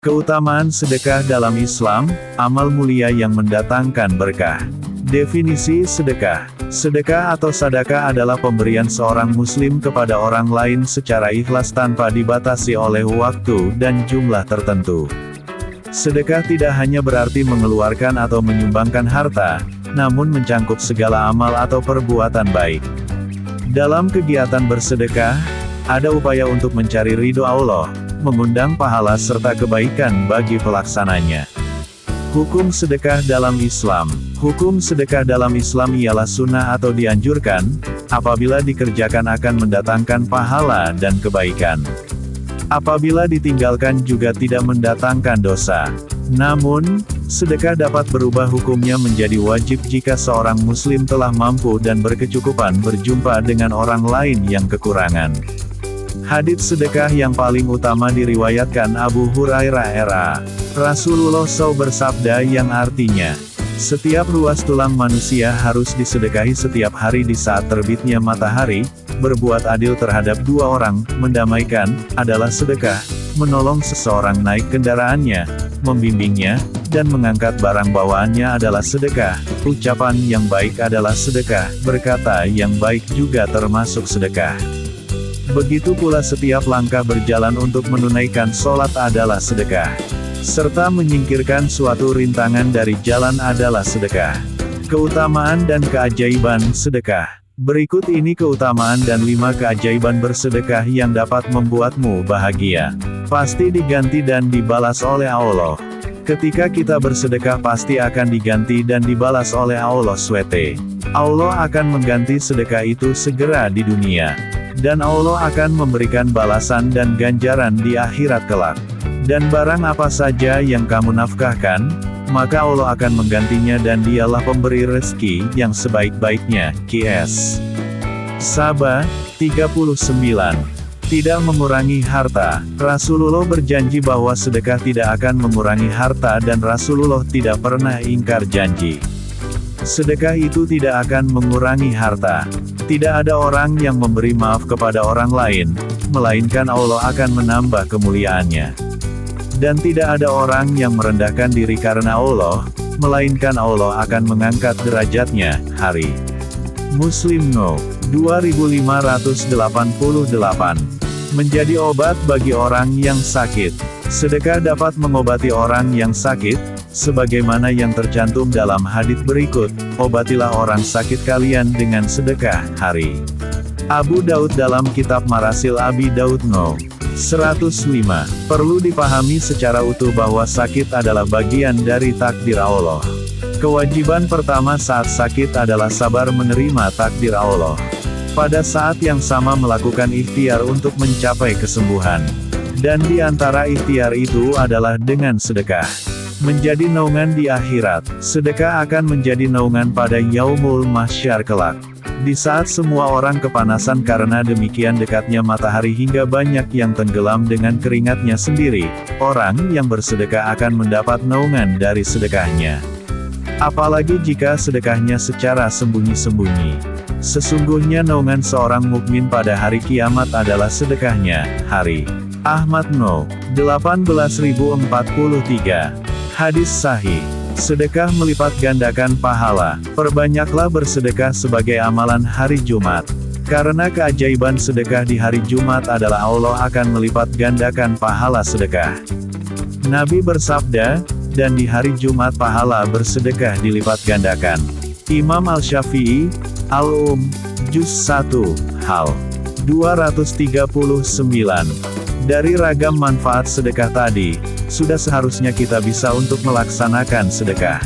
Keutamaan sedekah dalam Islam, amal mulia yang mendatangkan berkah. Definisi sedekah. Sedekah atau sedekah adalah pemberian seorang muslim kepada orang lain secara ikhlas tanpa dibatasi oleh waktu dan jumlah tertentu. Sedekah tidak hanya berarti mengeluarkan atau menyumbangkan harta, namun mencangkup segala amal atau perbuatan baik. Dalam kegiatan bersedekah, ada upaya untuk mencari ridho Allah, mengundang pahala serta kebaikan bagi pelaksananya. Hukum sedekah dalam Islam. Hukum sedekah dalam Islam ialah sunnah atau dianjurkan, apabila dikerjakan akan mendatangkan pahala dan kebaikan. Apabila ditinggalkan juga tidak mendatangkan dosa. Namun, sedekah dapat berubah hukumnya menjadi wajib jika seorang muslim telah mampu dan berkecukupan berjumpa dengan orang lain yang kekurangan. Hadits sedekah yang paling utama diriwayatkan Abu Hurairah R.A. Rasulullah SAW bersabda yang artinya, setiap ruas tulang manusia harus disedekahi setiap hari di saat terbitnya matahari. Berbuat adil terhadap dua orang, mendamaikan, adalah sedekah. Menolong seseorang naik kendaraannya, membimbingnya, dan mengangkat barang bawaannya adalah sedekah. Ucapan yang baik adalah sedekah, berkata yang baik juga termasuk sedekah. Begitu pula setiap langkah berjalan untuk menunaikan sholat adalah sedekah. Serta menyingkirkan suatu rintangan dari jalan adalah sedekah. Keutamaan dan keajaiban sedekah. Berikut ini keutamaan dan 5 keajaiban bersedekah yang dapat membuatmu bahagia. Pasti diganti dan dibalas oleh Allah. Ketika kita bersedekah pasti akan diganti dan dibalas oleh Allah SWT. Allah akan mengganti sedekah itu segera di dunia. Dan Allah akan memberikan balasan dan ganjaran di akhirat kelak. Dan barang apa saja yang kamu nafkahkan, maka Allah akan menggantinya dan dialah pemberi rezeki yang sebaik-baiknya. Qs. Saba, 39. Tidak mengurangi harta. Rasulullah berjanji bahwa sedekah tidak akan mengurangi harta dan Rasulullah tidak pernah ingkar janji. Sedekah itu tidak akan mengurangi harta. Tidak ada orang yang memberi maaf kepada orang lain, melainkan Allah akan menambah kemuliaannya. Dan tidak ada orang yang merendahkan diri karena Allah, melainkan Allah akan mengangkat derajatnya. Hari Muslim No. 2588. Menjadi obat bagi orang yang sakit. Sedekah dapat mengobati orang yang sakit, sebagaimana yang tercantum dalam hadits berikut, obatilah orang sakit kalian dengan sedekah. Hari Abu Daud dalam kitab Marasil Abi Daud No. 105. Perlu dipahami secara utuh bahwa sakit adalah bagian dari takdir Allah. Kewajiban pertama saat sakit adalah sabar menerima takdir Allah. Pada saat yang sama melakukan ikhtiar untuk mencapai kesembuhan. Dan di antara ikhtiar itu adalah dengan sedekah. Menjadi naungan di akhirat. Sedekah akan menjadi naungan pada Yaumul Mahsyar kelak. Di saat semua orang kepanasan karena demikian dekatnya matahari hingga banyak yang tenggelam dengan keringatnya sendiri, orang yang bersedekah akan mendapat naungan dari sedekahnya. Apalagi jika sedekahnya secara sembunyi-sembunyi. Sesungguhnya naungan seorang mukmin pada hari kiamat adalah sedekahnya. Hari Ahmad No. 18043. Hadis sahih. Sedekah melipat gandakan pahala. Perbanyaklah bersedekah sebagai amalan hari Jumat. Karena keajaiban sedekah di hari Jumat adalah Allah akan melipat gandakan pahala sedekah. Nabi bersabda, dan di hari Jumat pahala bersedekah dilipat gandakan. Imam Al-Syafi'i, Al-Juz 1, hal 239. Dari ragam manfaat sedekah tadi, sudah seharusnya kita bisa untuk melaksanakan sedekah.